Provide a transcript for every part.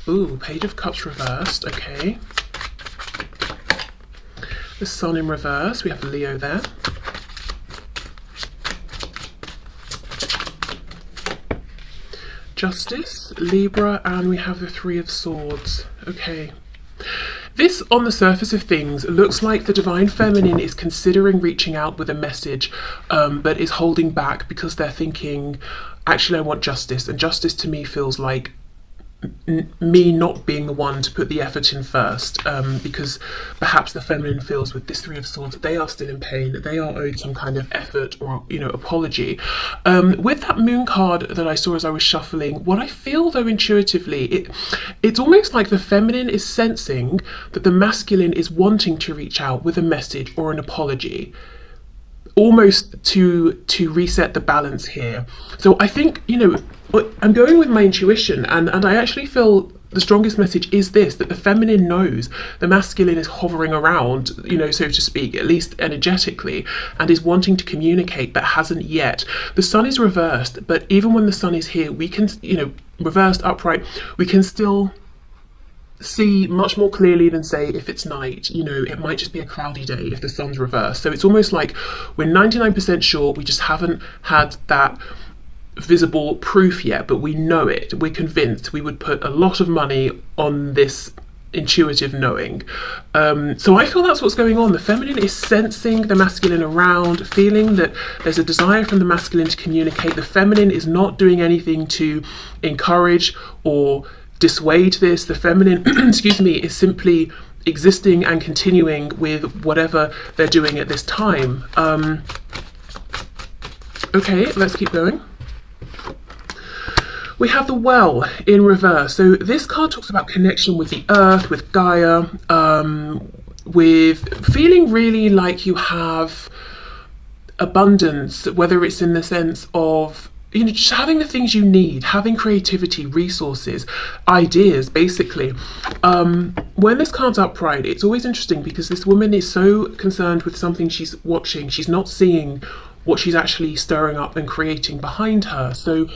Ooh, Page of Cups reversed, okay. The Sun in reverse, we have Leo there. Justice, Libra, and we have the Three of Swords. Okay. This, on the surface of things, looks like the Divine Feminine is considering reaching out with a message, but is holding back because they're thinking, actually, I want justice. And justice to me feels like me not being the one to put the effort in first, because perhaps the feminine feels with this Three of Swords that they are still in pain, that they are owed some kind of effort or, you know, apology. With that Moon card that I saw as I was shuffling, what I feel though intuitively, it's almost like the feminine is sensing that the masculine is wanting to reach out with a message or an apology, almost to reset the balance here. So I think, you know, I'm going with my intuition, and I actually feel the strongest message is this, that the feminine knows the masculine is hovering around, you know, so to speak, at least energetically, and is wanting to communicate but hasn't yet. The Sun is reversed, but even when the Sun is here, we can, you know, reversed, upright, we can still see much more clearly than, say, if it's night. You know, it might just be a cloudy day if the Sun's reversed. So it's almost like we're 99% sure, we just haven't had that visible proof yet, but we know it, we're convinced. We would put a lot of money on this intuitive knowing. So I feel that's what's going on. The feminine is sensing the masculine around, feeling that there's a desire from the masculine to communicate. The feminine is not doing anything to encourage or dissuade this. The feminine, excuse me, is simply existing and continuing with whatever they're doing at this time. Okay, let's keep going. We have the Well in reverse. So this card talks about connection with the earth, with Gaia, with feeling really like you have abundance, whether it's in the sense of, you know, just having the things you need, having creativity, resources, ideas, basically. When this card's upright, it's always interesting because this woman is so concerned with something she's watching, she's not seeing what she's actually stirring up and creating behind her. So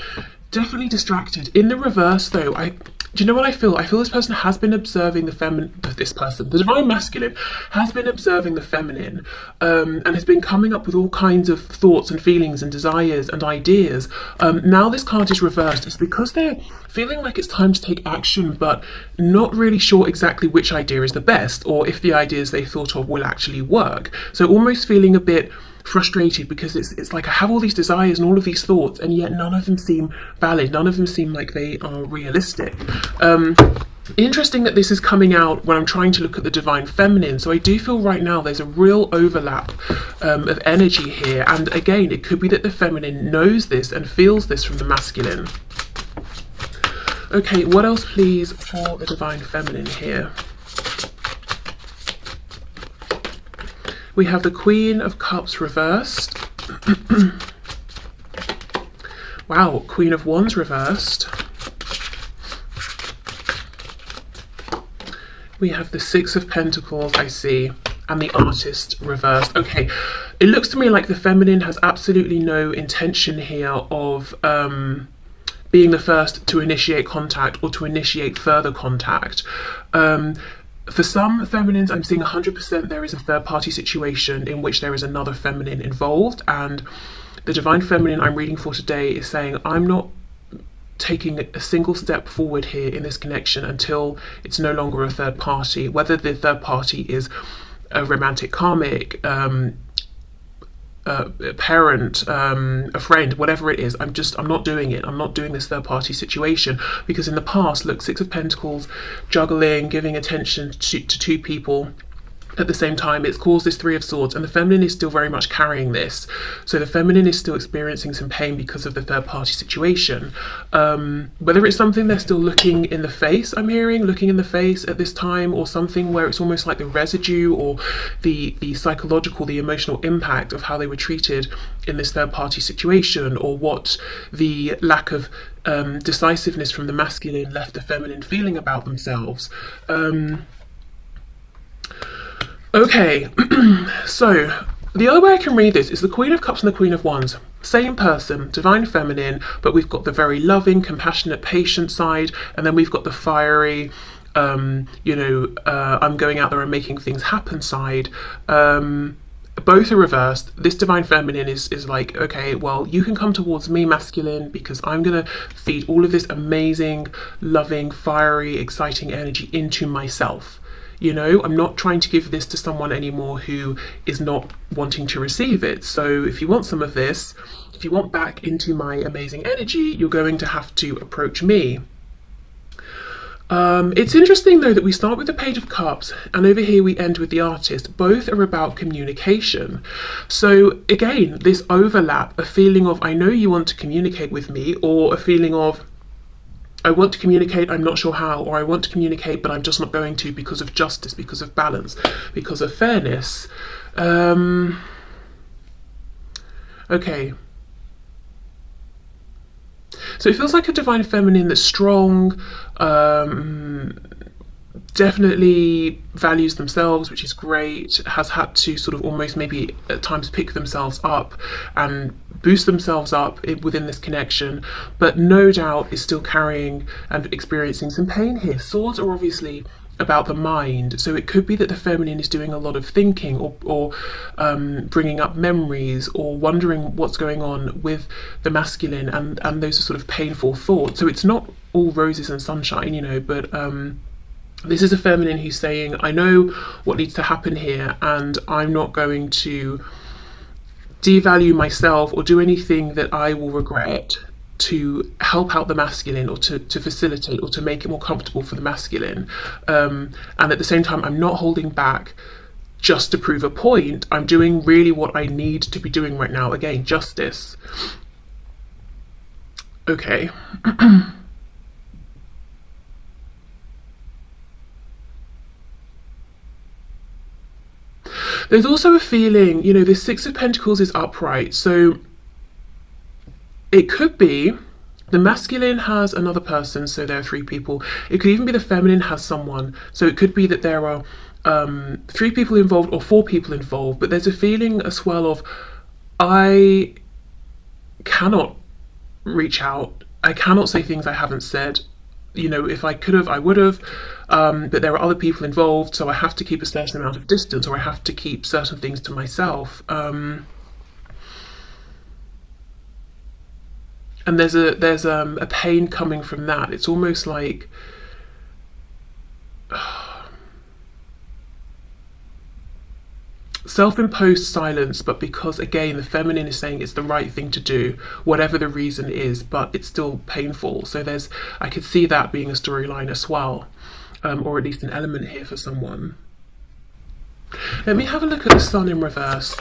definitely distracted. In the reverse though, do you know what I feel? I feel this person has been observing the the Divine Masculine has been observing the feminine, and has been coming up with all kinds of thoughts and feelings and desires and ideas. Now this card is reversed. It's because they're feeling like it's time to take action, but not really sure exactly which idea is the best, or if the ideas they thought of will actually work. So almost feeling a bit frustrated because it's like I have all these desires and all of these thoughts, and yet none of them seem valid, none of them seem like they are realistic. Interesting that this is coming out when I'm trying to look at the Divine Feminine. So I do feel right now there's a real overlap of energy here, and again it could be that the feminine knows this and feels this from the masculine. Okay, what else please for the Divine Feminine here? We have the Queen of Cups reversed. Wow, Queen of Wands reversed. We have the Six of Pentacles, I see, and the Artist reversed. Okay, it looks to me like the feminine has absolutely no intention here of being the first to initiate contact or to initiate further contact. For some feminines, I'm seeing 100% there is a third party situation in which there is another feminine involved, and the Divine Feminine I'm reading for today is saying, I'm not taking a single step forward here in this connection until it's no longer a third party, whether the third party is a romantic karmic, a parent, a friend, whatever it is. I'm not doing it. I'm not doing this third party situation, because in the past, look, Six of Pentacles, juggling, giving attention to two people at the same time, it's caused this Three of Swords, and the feminine is still very much carrying this. So the feminine is still experiencing some pain because of the third party situation. Whether it's something they're still looking in the face, I'm hearing, looking in the face at this time, or something where it's almost like the residue or the psychological, the emotional impact of how they were treated in this third party situation, or what the lack of decisiveness from the masculine left the feminine feeling about themselves. Okay, so The other way I can read this is the Queen of Cups and the Queen of Wands. Same person, divine feminine, but we've got the very loving, compassionate, patient side, and then we've got the fiery, I'm going out there and making things happen side. Both are reversed. This divine feminine is like, okay, well, you can come towards me, masculine, because I'm going to feed all of this amazing, loving, fiery, exciting energy into myself. I'm not trying to give this to someone anymore who is not wanting to receive it. So if you want some of this, if you want back into my amazing energy, you're going to have to approach me. It's interesting though that we start with the Page of Cups and over here we end with the Artist. Both are about communication. So again, this overlap, a feeling of I know you want to communicate with me, or a feeling of I want to communicate, I'm not sure how, or I want to communicate but I'm just not going to because of justice, because of balance, because of fairness. Okay. So it feels like a divine feminine that's strong, definitely values themselves, which is great, has had to sort of almost maybe at times pick themselves up and boost themselves up within this connection, but no doubt is still carrying and experiencing some pain here. Swords are obviously about the mind, so it could be that the feminine is doing a lot of thinking or bringing up memories or wondering what's going on with the masculine, and those are sort of painful thoughts. So it's not all roses and sunshine, but this is a feminine who's saying, I know what needs to happen here and I'm not going to devalue myself or do anything that I will regret to help out the masculine, or to facilitate or to make it more comfortable for the masculine. And at the same time, I'm not holding back just to prove a point. I'm doing really what I need to be doing right now. Again, justice. Okay. There's also a feeling, this Six of Pentacles is upright, so it could be the masculine has another person, so there are three people. It could even be the feminine has someone, so it could be that there are 3 people involved or 4 people involved, but there's a feeling as well of I cannot reach out, I cannot say things I haven't said. If I could have, I would have, but there are other people involved, so I have to keep a certain amount of distance, or I have to keep certain things to myself. And there's a pain coming from that. It's almost like self-imposed silence, but because again the feminine is saying it's the right thing to do, whatever the reason is, but it's still painful. So I could see that being a storyline as well, or at least an element here for someone. Let me have a look at the Sun in reverse.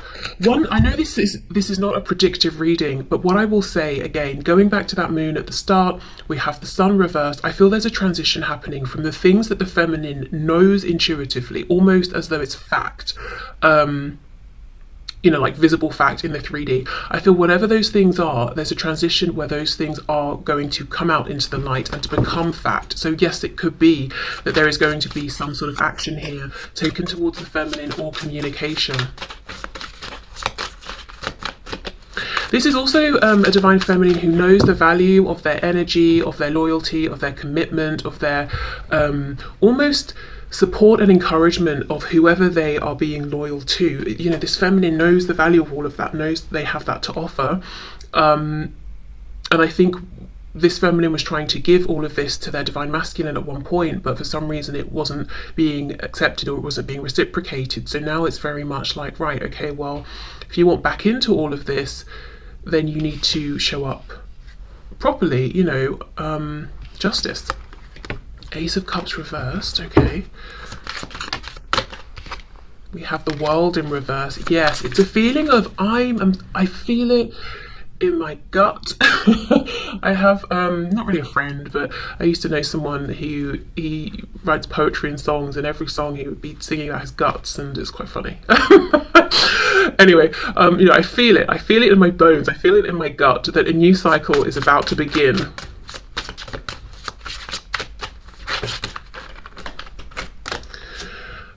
I know this is not a predictive reading, but what I will say again, going back to that moon at the start, we have the Sun reversed. I feel there's a transition happening from the things that the feminine knows intuitively, almost as though it's fact, like visible fact in the 3D. I feel whatever those things are, there's a transition where those things are going to come out into the light and to become fact. So yes, it could be that there is going to be some sort of action here taken towards the feminine or communication. This is also a divine feminine who knows the value of their energy, of their loyalty, of their commitment, of their almost support and encouragement of whoever they are being loyal to. This feminine knows the value of all of that, knows they have that to offer. And I think this feminine was trying to give all of this to their divine masculine at one point, but for some reason it wasn't being accepted or it wasn't being reciprocated. So now it's very much like, right, okay, well, if you want back into all of this, then you need to show up properly, justice. Ace of Cups reversed, okay. We have the World in reverse. Yes, it's a feeling of I feel it in my gut. I have not really a friend, but I used to know someone who he writes poetry and songs, and every song he would be singing about his guts, and it's quite funny. Anyway, I feel it in my bones, I feel it in my gut that a new cycle is about to begin.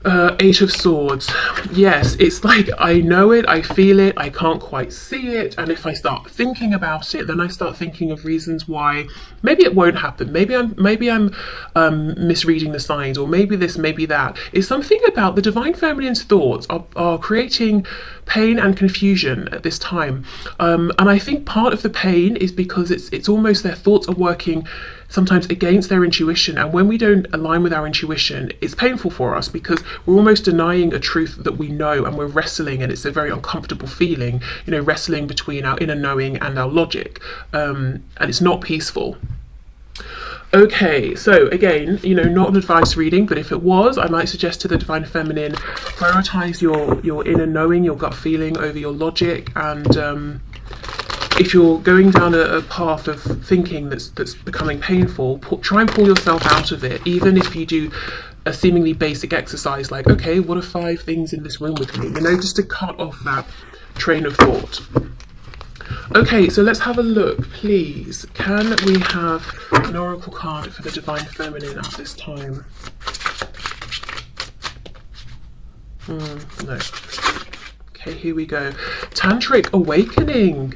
Eight of Swords. Yes, it's like I know it, I feel it, I can't quite see it, and if I start thinking about it, then I start thinking of reasons why maybe it won't happen. Maybe I'm misreading the signs, or maybe this, maybe that. It's something about the Divine Feminine's thoughts are creating pain and confusion at this time, and I think part of the pain is because it's almost their thoughts are working sometimes against their intuition, and when we don't align with our intuition, it's painful for us because we're almost denying a truth that we know, and we're wrestling, and it's a very uncomfortable feeling, you know, wrestling between our inner knowing and our logic, and it's not peaceful. Okay, so again, you know, not an advice reading, but if it was, I might suggest to the Divine Feminine, prioritize your inner knowing, your gut feeling over your logic, and if you're going down a path of thinking that's becoming painful, try and pull yourself out of it, even if you do a seemingly basic exercise like, okay, what are 5 things in this room with me? You know, just to cut off that train of thought. Okay, so let's have a look, please. Can we have an oracle card for the Divine Feminine at this time? No. Okay, here we go. Tantric Awakening.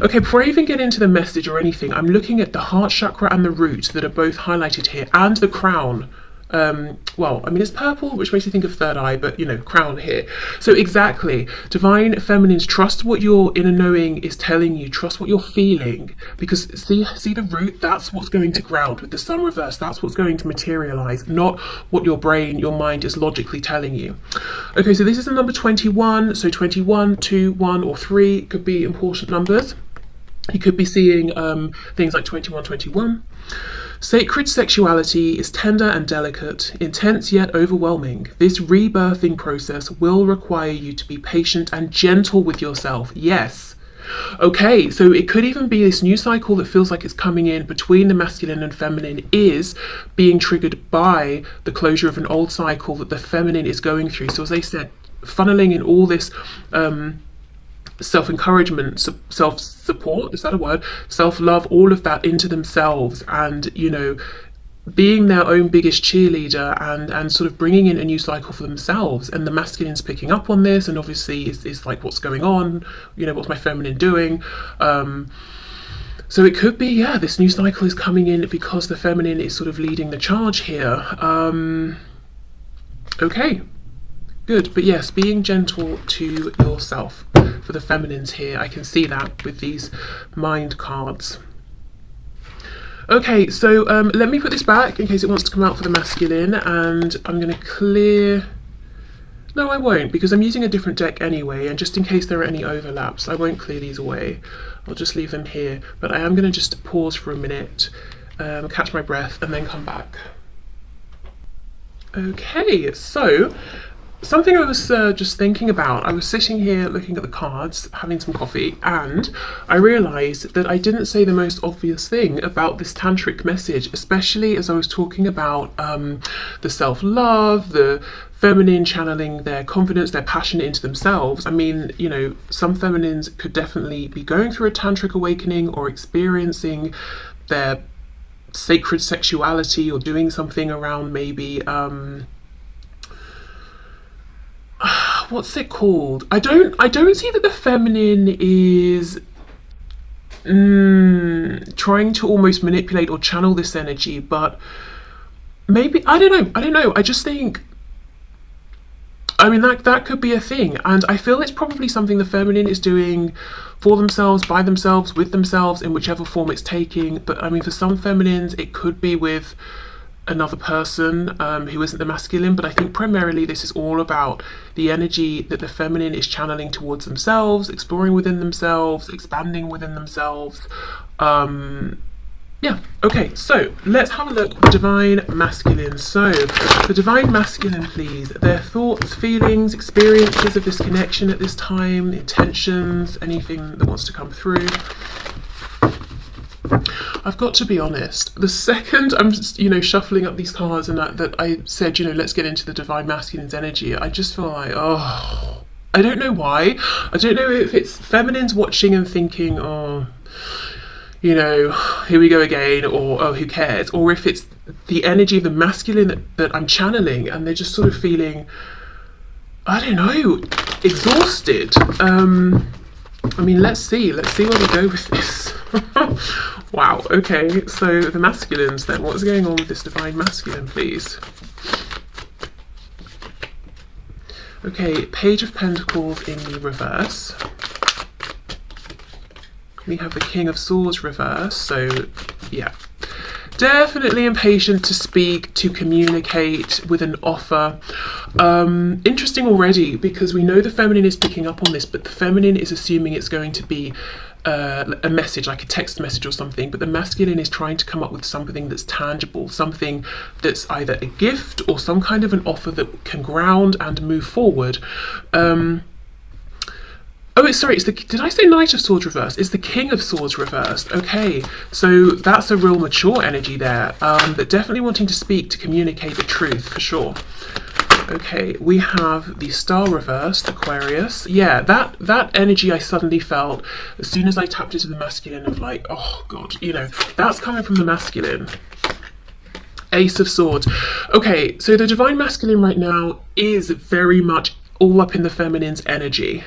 Okay, before I even get into the message or anything, I'm looking at the heart chakra and the root that are both highlighted here, and the crown. Well, I mean, it's purple, which makes you think of third eye, but, you know, crown here. So exactly, Divine Feminines, trust what your inner knowing is telling you, trust what you're feeling, because see the root, that's what's going to ground. With the sun reverse, that's what's going to materialize, not what your brain, your mind is logically telling you. Okay, so this is the number 21, so 21, 2, 1, or 3 could be important numbers. You could be seeing things like 21, 21. Sacred sexuality is tender and delicate, intense yet overwhelming. This rebirthing process will require you to be patient and gentle with yourself. Yes. Okay, so it could even be this new cycle that feels like it's coming in between the masculine and feminine is being triggered by the closure of an old cycle that the feminine is going through. So as I said, funneling in all this self-encouragement, self-support, is that a word? Self-love, all of that into themselves, and, you know, being their own biggest cheerleader, and sort of bringing in a new cycle for themselves. And the masculine's picking up on this, and obviously is like, what's going on? You know, what's my feminine doing? So it could be, yeah, this new cycle is coming in because the feminine is sort of leading the charge here. Okay. Good, but yes, being gentle to yourself for the feminines here. I can see that with these mind cards. Okay, so let me put this back in case it wants to come out for the masculine, and I'm going to clear... No, I won't, because I'm using a different deck anyway, and just in case there are any overlaps, I won't clear these away. I'll just leave them here, but I am going to just pause for a minute, catch my breath, and then come back. Okay, so... something I was just thinking about, I was sitting here looking at the cards, having some coffee, and I realised that I didn't say the most obvious thing about this tantric message, especially as I was talking about the self-love, the feminine channeling their confidence, their passion into themselves. I mean, you know, some feminines could definitely be going through a tantric awakening or experiencing their sacred sexuality, or doing something around maybe... what's it called? I don't see that the feminine is trying to almost manipulate or channel this energy, but maybe, I don't know. I just think, I mean, that could be a thing, and I feel it's probably something the feminine is doing for themselves, by themselves, with themselves, in whichever form it's taking. But I mean, for some feminines, it could be with another person who isn't the masculine, but I think primarily this is all about the energy that the feminine is channeling towards themselves, exploring within themselves, expanding within themselves. Yeah, okay, so let's have a look at Divine Masculine. So, the Divine Masculine, please, their thoughts, feelings, experiences of this connection at this time, intentions, anything that wants to come through. I've got to be honest, the second I'm just, you know, shuffling up these cards and that I said, you know, let's get into the Divine Masculine's energy, I just feel like, oh, I don't know why. I don't know if it's feminines watching and thinking, oh, you know, here we go again, or oh, who cares, or if it's the energy of the masculine that I'm channeling, and they're just sort of feeling, I don't know, exhausted. I mean, let's see where we go with this. Wow, okay, so the masculines then, what's going on with this divine masculine, please? Okay, Page of Pentacles in the reverse. We have the King of Swords reverse, so yeah. Definitely impatient to speak, to communicate with an offer. Interesting already, because we know the feminine is picking up on this, but the feminine is assuming it's going to be a message, like a text message or something, but the masculine is trying to come up with something that's tangible, something that's either a gift or some kind of an offer that can ground and move forward. Oh, sorry, did I say Knight of Swords reversed? It's the King of Swords reversed. Okay, so that's a real mature energy there, but definitely wanting to speak, to communicate the truth, for sure. Okay, we have the Star reversed, Aquarius. Yeah, that energy I suddenly felt as soon as I tapped into the masculine of like, oh God, you know, that's coming from the masculine. Ace of Swords. Okay, so the divine masculine right now is very much all up in the feminine's energy,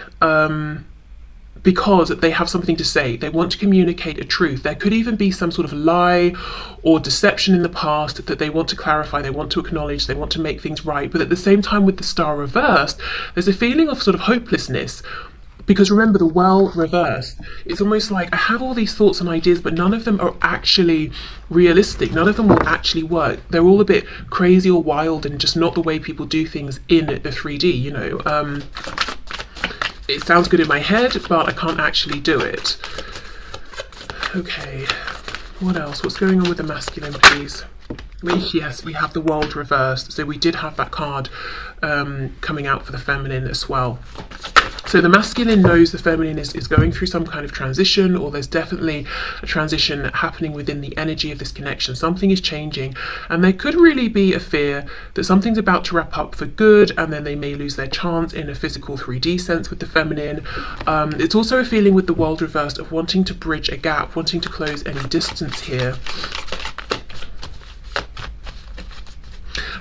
because they have something to say. They want to communicate a truth. There could even be some sort of lie or deception in the past that they want to clarify, they want to acknowledge, they want to make things right. But at the same time, with the Star reversed, there's a feeling of sort of hopelessness. Because remember, the Well reversed, it's almost like I have all these thoughts and ideas, but none of them are actually realistic. None of them will actually work. They're all a bit crazy or wild and just not the way people do things in the 3D, you know. It sounds good in my head, but I can't actually do it. Okay, what else? What's going on with the masculine, please? Yes, we have the World reversed. So we did have that card coming out for the feminine as well. So the masculine knows the feminine is going through some kind of transition, or there's definitely a transition happening within the energy of this connection. Something is changing, and there could really be a fear that something's about to wrap up for good, and then they may lose their chance in a physical 3D sense with the feminine. It's also a feeling with the World reversed of wanting to bridge a gap, wanting to close any distance here.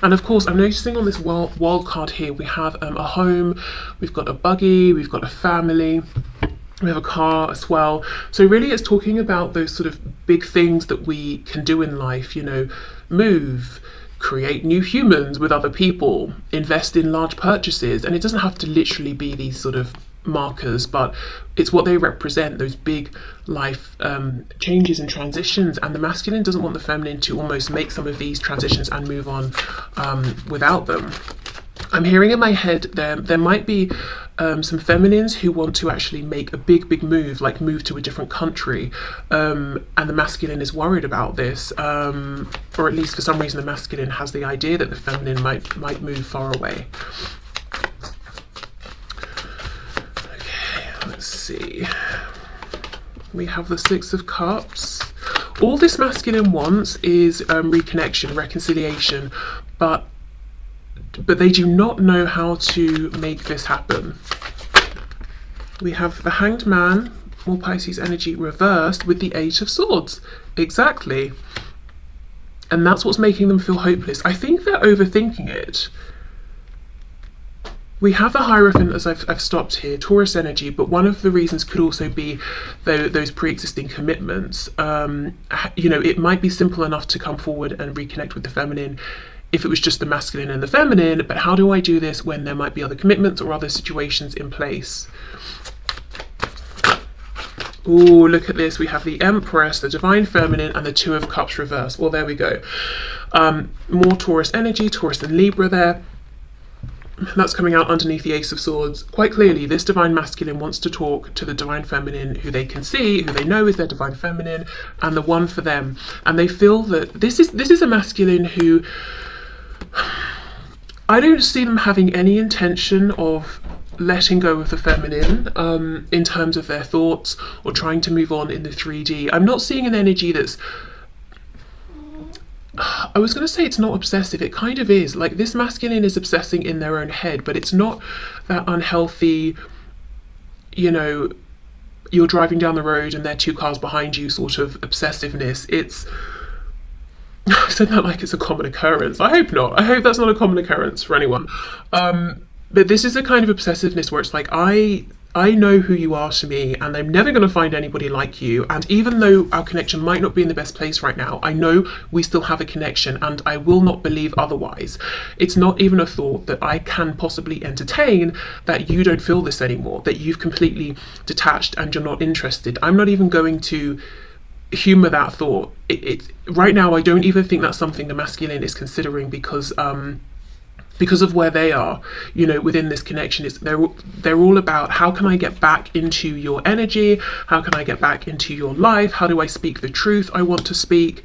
And of course, I'm noticing on this world card here, we have a home, we've got a buggy, we've got a family, we have a car as well. So really it's talking about those sort of big things that we can do in life, you know, move, create new humans with other people, invest in large purchases. And it doesn't have to literally be these sort of markers, but it's what they represent, those big life changes and transitions. And the masculine doesn't want the feminine to almost make some of these transitions and move on without them. I'm hearing in my head there might be some feminines who want to actually make a big move, like move to a different country, and the masculine is worried about this, or at least for some reason the masculine has the idea that the feminine might move far away. Let's see. We have the Six of Cups. All this masculine wants is reconnection, reconciliation, but they do not know how to make this happen. We have the Hanged Man, more Pisces energy reversed with the Eight of Swords. Exactly. And that's what's making them feel hopeless. I think they're overthinking it. We have the Hierophant, as I've stopped here, Taurus energy, but one of the reasons could also be those pre-existing commitments. You know, it might be simple enough to come forward and reconnect with the feminine if it was just the masculine and the feminine, but how do I do this when there might be other commitments or other situations in place? Oh, look at this. We have the Empress, the Divine Feminine, and the Two of Cups reversed. Well, there we go. More Taurus energy, Taurus and Libra there. That's coming out underneath the Ace of Swords. Quite clearly, this Divine Masculine wants to talk to the Divine Feminine, who they can see, who they know is their Divine Feminine, and the one for them. And they feel that this is a masculine who, I don't see them having any intention of letting go of the feminine in terms of their thoughts or trying to move on in the 3D. I'm not seeing an energy that's, I was going to say it's not obsessive, it kind of is. Like, this masculine is obsessing in their own head, but it's not that unhealthy, you know, you're driving down the road and there are two cars behind you sort of obsessiveness. It's I said that like it's a common occurrence. I hope not. I hope that's not a common occurrence for anyone. But this is a kind of obsessiveness where it's like, I know who you are to me, and I'm never going to find anybody like you. And even though our connection might not be in the best place right now, I know we still have a connection, and I will not believe otherwise. It's not even a thought that I can possibly entertain that you don't feel this anymore, that you've completely detached and you're not interested. I'm not even going to humor that thought. It's right now, I don't even think that's something the masculine is considering, because of where they are, you know, within this connection. They're all about, how can I get back into your energy? How can I get back into your life? How do I speak the truth I want to speak?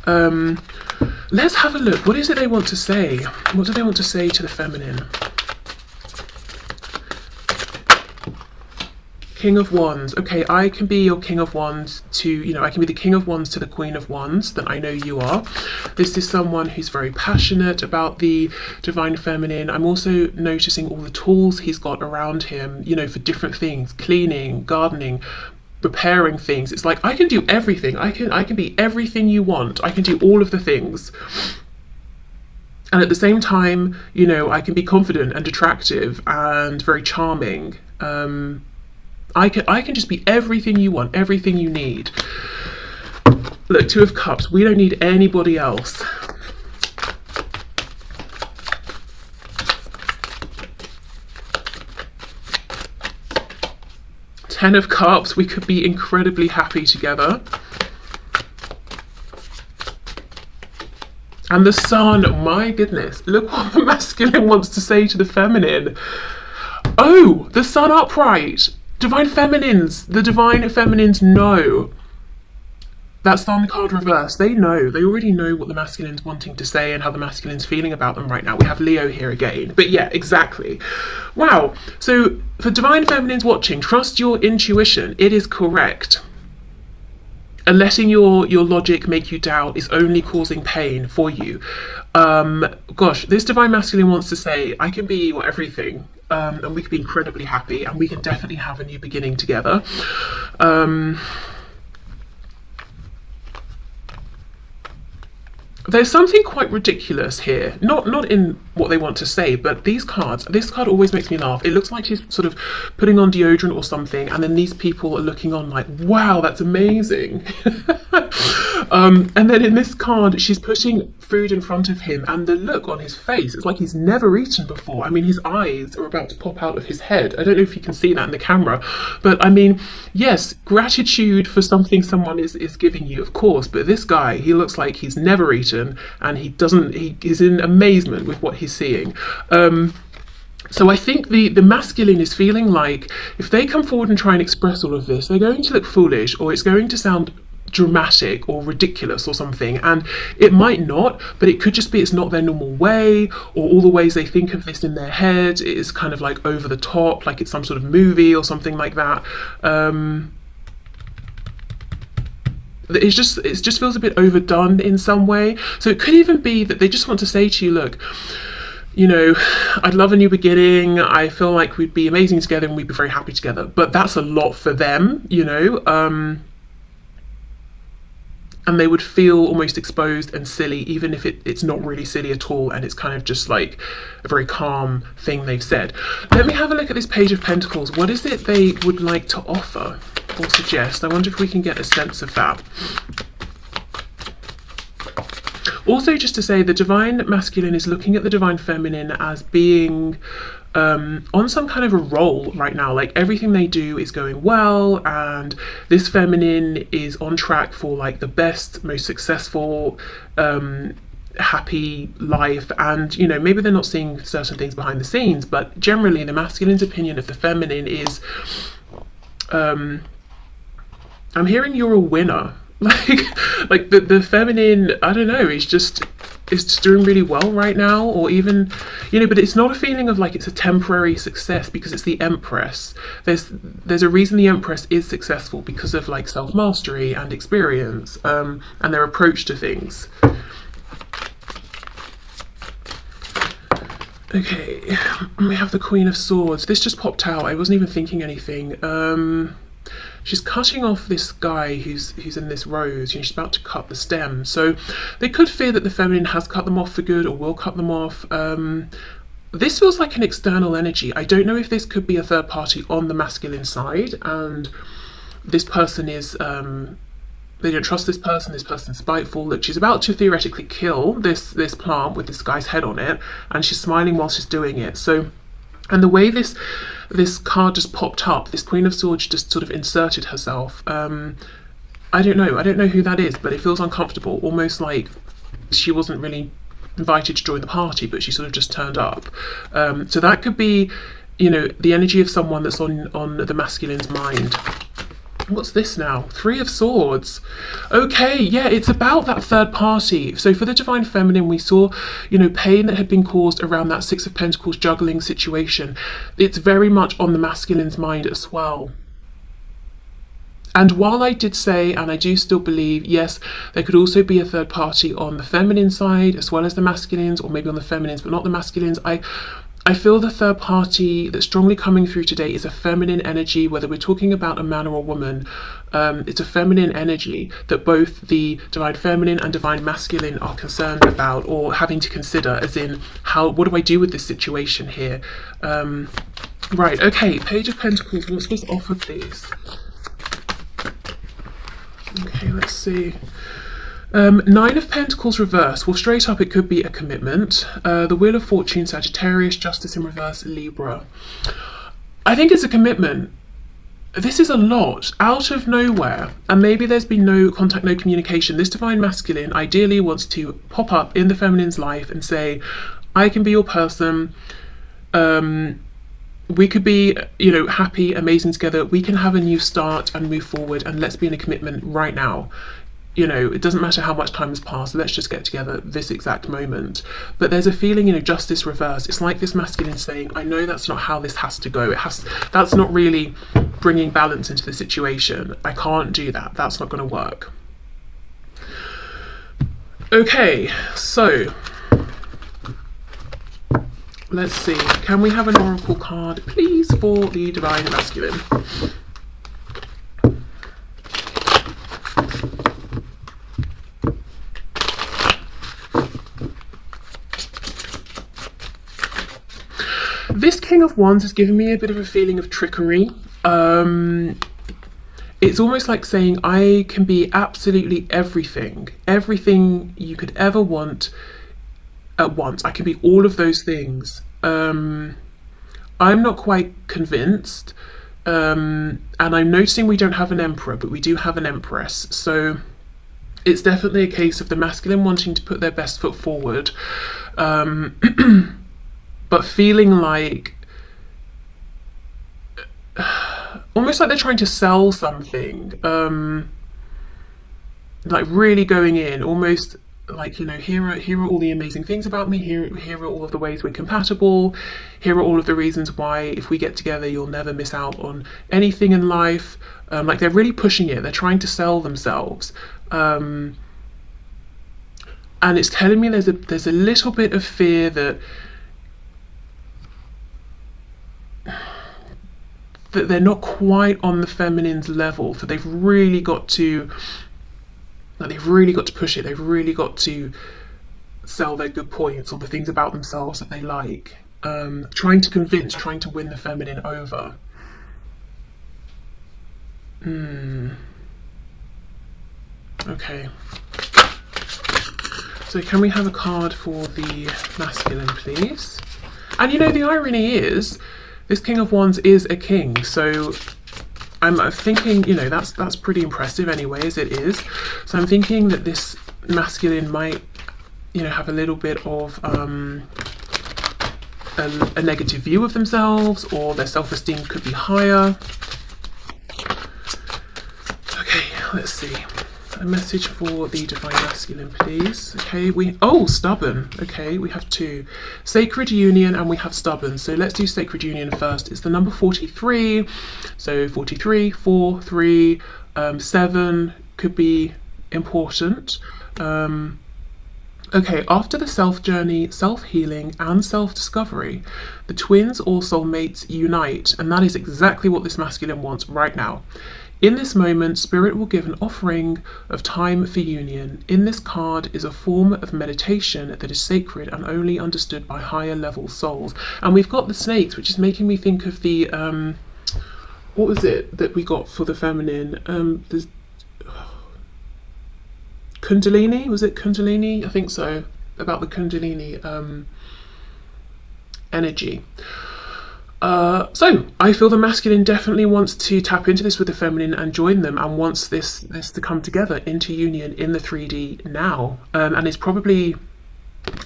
Let's have a look. What is it they want to say? What do they want to say to the feminine? King of Wands. Okay, I can be your King of Wands to, you know, I can be the King of Wands to the Queen of Wands that I know you are. This is someone who's very passionate about the divine feminine. I'm also noticing all the tools he's got around him, you know, for different things: cleaning, gardening, repairing things. It's like, I can do everything. I can be everything you want. I can do all of the things. And at the same time, you know, I can be confident and attractive and very charming. I can just be everything you want, everything you need. Look, Two of Cups. We don't need anybody else. Ten of Cups. We could be incredibly happy together. And the Sun. My goodness. Look what the masculine wants to say to the feminine. Oh, the Sun upright. Divine feminines. The divine feminines know. That's the card reverse. They know. They already know what the masculine's wanting to say and how the masculine's feeling about them right now. We have Leo here again. But yeah, exactly. Wow. So for divine feminines watching, trust your intuition. It is correct. And letting your logic make you doubt is only causing pain for you. Gosh, this divine masculine wants to say, I can be your everything. And we can be incredibly happy, and we can definitely have a new beginning together. There's something quite ridiculous here, not in what they want to say, but these cards, this card always makes me laugh. It looks like she's sort of putting on deodorant or something, and then these people are looking on like, wow, that's amazing. And then in this card, she's putting food in front of him, and the look on his face, it's like he's never eaten before. I mean, his eyes are about to pop out of his head. I don't know if you can see that in the camera, but I mean, yes, gratitude for something someone is giving you, of course, but this guy, he looks like he's never eaten, and he is in amazement with what he's seeing. So I think the masculine is feeling like if they come forward and try and express all of this, they're going to look foolish, or it's going to sound dramatic or ridiculous or something, and it might not, but it could just be it's not their normal way, or all the ways they think of this in their head is kind of like over the top, like it's some sort of movie or something like that. It just feels a bit overdone in some way. So it could even be that they just want to say to you, look, you know, I'd love a new beginning. I feel like we'd be amazing together and we'd be very happy together. But that's a lot for them, you know. And they would feel almost exposed and silly, even if it's not really silly at all, and it's kind of just like a very calm thing they've said. Let me have a look at this Page of Pentacles. What is it they would like to offer or suggest? I wonder if we can get a sense of that. Also, just to say, the divine masculine is looking at the divine feminine as being on some kind of a roll right now. Like everything they do is going well, and this feminine is on track for like the best, most successful, happy life. And you know, maybe they're not seeing certain things behind the scenes, but generally the masculine's opinion of the feminine is I'm hearing you're a winner. like the feminine, I don't know, it's just doing really well right now, or even, you know, but it's not a feeling of like it's a temporary success, because it's the Empress. There's a reason the Empress is successful, because of like self-mastery and experience, and their approach to things. Okay, we have the Queen of Swords. This just popped out. I wasn't even thinking anything. she's cutting off this guy who's in this rose. You know, she's about to cut the stem. So they could fear that the feminine has cut them off for good or will cut them off. This feels like an external energy. I don't know if this could be a third party on the masculine side, and this person is they don't trust this person. This person's spiteful. Look, she's about to theoretically kill this plant with this guy's head on it, and she's smiling while she's doing it. So, and the way this card just popped up, this Queen of Swords just sort of inserted herself. I don't know who that is, but it feels uncomfortable, almost like she wasn't really invited to join the party, but she sort of just turned up. So that could be, you know, the energy of someone that's on the masculine's mind. What's this now? Three of Swords. Okay, yeah, it's about that third party. So for the Divine Feminine, we saw, you know, pain that had been caused around that Six of Pentacles juggling situation. It's very much on the masculine's mind as well. And while I did say, and I do still believe, yes, there could also be a third party on the feminine side as well as the masculines, or maybe on the feminines but not the masculines, I feel the third party that's strongly coming through today is a feminine energy, whether we're talking about a man or a woman. It's a feminine energy that both the Divine Feminine and Divine Masculine are concerned about or having to consider, as in, what do I do with this situation here? Right, okay, Page of Pentacles, what's supposed to offer, please? Okay, let's see. Nine of Pentacles reverse. Well, straight up it could be a commitment. The Wheel of Fortune, Sagittarius, Justice in reverse, Libra. I think it's a commitment. This is a lot out of nowhere, and maybe there's been no contact, no communication. This Divine Masculine ideally wants to pop up in the feminine's life and say, I can be your person. We could be, you know, happy, amazing together. We can have a new start and move forward, and let's be in a commitment right now. You know, it doesn't matter how much time has passed, let's just get together this exact moment. But there's a feeling, you know, justice reverse. It's like this masculine saying, I know that's not how this has to go. That's not really bringing balance into the situation. I can't do that. That's not going to work. Okay, so let's see. Can we have an oracle card, please, for the Divine Masculine? This King of Wands has given me a bit of a feeling of trickery. It's almost like saying I can be absolutely everything you could ever want at once. I can be all of those things. I'm not quite convinced, and I'm noticing we don't have an Emperor, but we do have an Empress. So it's definitely a case of the masculine wanting to put their best foot forward, but feeling like almost like they're trying to sell something, like really going in, almost like, you know, here are all the amazing things about me, here are all of the ways we're compatible, here are all of the reasons why if we get together you'll never miss out on anything in life. Like they're really pushing it, they're trying to sell themselves, and it's telling me there's a little bit of fear that they're not quite on the feminine's level, so they've really got to push it, they've really got to sell their good points or the things about themselves that they like, trying to convince, trying to win the feminine over. Okay, so can we have a card for the masculine, please? And you know, the irony is this King of Wands is a king, so I'm thinking, you know, that's pretty impressive anyway, as it is. So I'm thinking that this masculine might, you know, have a little bit of a negative view of themselves, or their self-esteem could be higher. Okay, let's see. A message for the Divine Masculine, please. Okay, stubborn. Okay, we have two. Sacred Union and we have stubborn. So let's do Sacred Union first. It's the number 43. So 43, 4, 3, 7 could be important. Okay, after the self-journey, self-healing and self-discovery, the twins or soulmates unite, and that is exactly what this masculine wants right now. In this moment, Spirit will give an offering of time for union. In this card is a form of meditation that is sacred and only understood by higher level souls. And we've got the snakes, which is making me think of the what was it that we got for the feminine? The Kundalini, was it Kundalini? I think so. About the Kundalini energy. So I feel the masculine definitely wants to tap into this with the feminine and join them, and wants this to come together into union in the 3D now. And it's probably,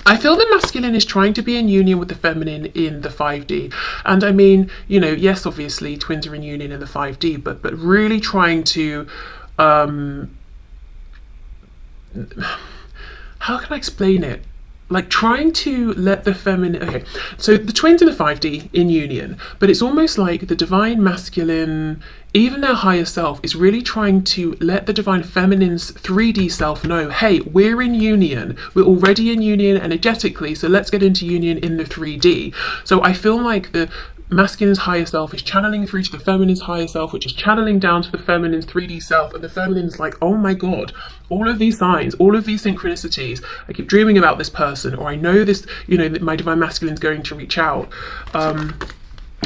I feel the masculine is trying to be in union with the feminine in the 5D. And I mean, you know, yes, obviously twins are in union in the 5D, but really trying to how can I explain it? Like trying to let the feminine, okay, so the twins in the 5D in union, but it's almost like the divine masculine, even their higher self, is really trying to let the divine feminine's 3D self know, hey, we're in union, we're already in union energetically, so let's get into union in the 3D. So I feel like the masculine's higher self is channeling through to the feminine's higher self, which is channeling down to the feminine's 3D self, and the feminine's like, oh my god, all of these signs, all of these synchronicities, I keep dreaming about this person, or I know this, you know, that my divine masculine's going to reach out.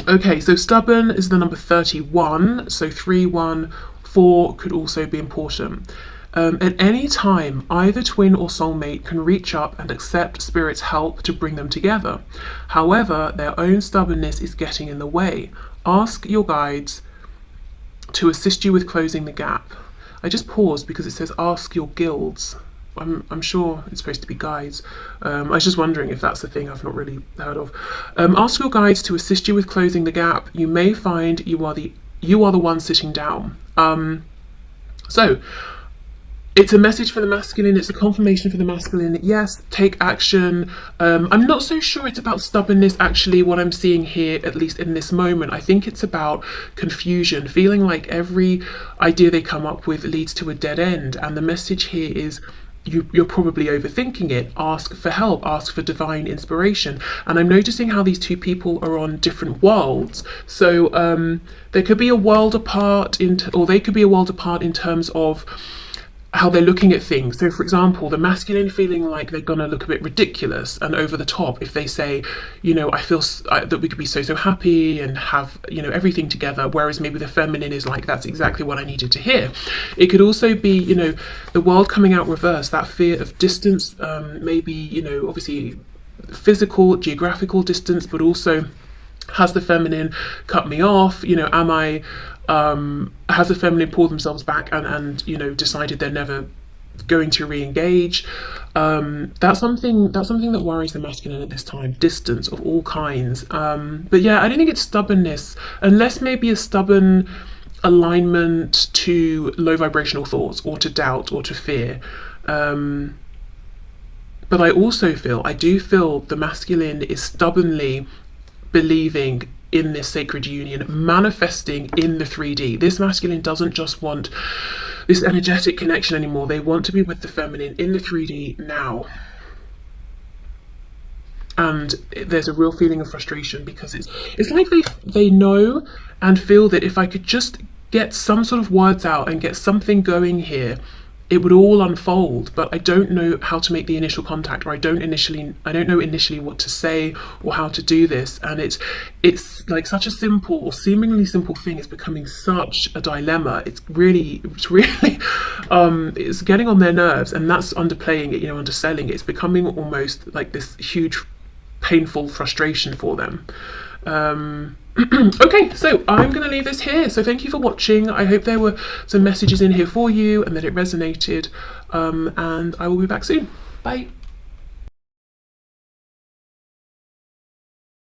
Okay, so stubborn is the number 31, so 3, 1, 4 could also be important. At any time, either twin or soulmate can reach up and accept Spirit's help to bring them together. However, their own stubbornness is getting in the way. Ask your guides to assist you with closing the gap. I just paused because it says ask your guilds. I'm sure it's supposed to be guides. I was just wondering if that's a thing I've not really heard of. Ask your guides to assist you with closing the gap. You may find you are the one sitting down. So it's a message for the masculine, it's a confirmation for the masculine. Yes, take action. I'm not so sure it's about stubbornness, actually, what I'm seeing here, at least in this moment. I think it's about confusion, feeling like every idea they come up with leads to a dead end. And the message here is, you're probably overthinking it. Ask for help, ask for divine inspiration. And I'm noticing how these two people are on different worlds. So there could be a world apart, or they could be a world apart in terms of how they're looking at things. So for example, the masculine feeling like they're gonna look a bit ridiculous and over the top if they say, you know, I feel that we could be so happy and have, you know, everything together, whereas maybe the feminine is like, that's exactly what I needed to hear. It could also be, you know, the world coming out reverse, that fear of distance, maybe, you know, obviously physical, geographical distance, but also, has the feminine cut me off? You know, am I has the feminine pulled themselves back and you know, decided they're never going to re-engage? That's something that worries the masculine at this time. Distance of all kinds. But yeah, I don't think it's stubbornness, unless maybe a stubborn alignment to low vibrational thoughts, or to doubt, or to fear. But I do feel the masculine is stubbornly believing in this sacred union, manifesting in the 3D. This masculine doesn't just want this energetic connection anymore. They want to be with the feminine in the 3D now. And there's a real feeling of frustration, because it's like they know and feel that if I could just get some sort of words out and get something going here, it would all unfold, but I don't know how to make the initial contact, or I don't know initially what to say or how to do this. And it's like such a simple, or seemingly simple thing is becoming such a dilemma. It's really it's getting on their nerves, and that's underplaying it, you know, underselling it. It's becoming almost like this huge painful frustration for them. Okay, so I'm going to leave this here. So thank you for watching. I hope there were some messages in here for you and that it resonated. And I will be back soon. Bye.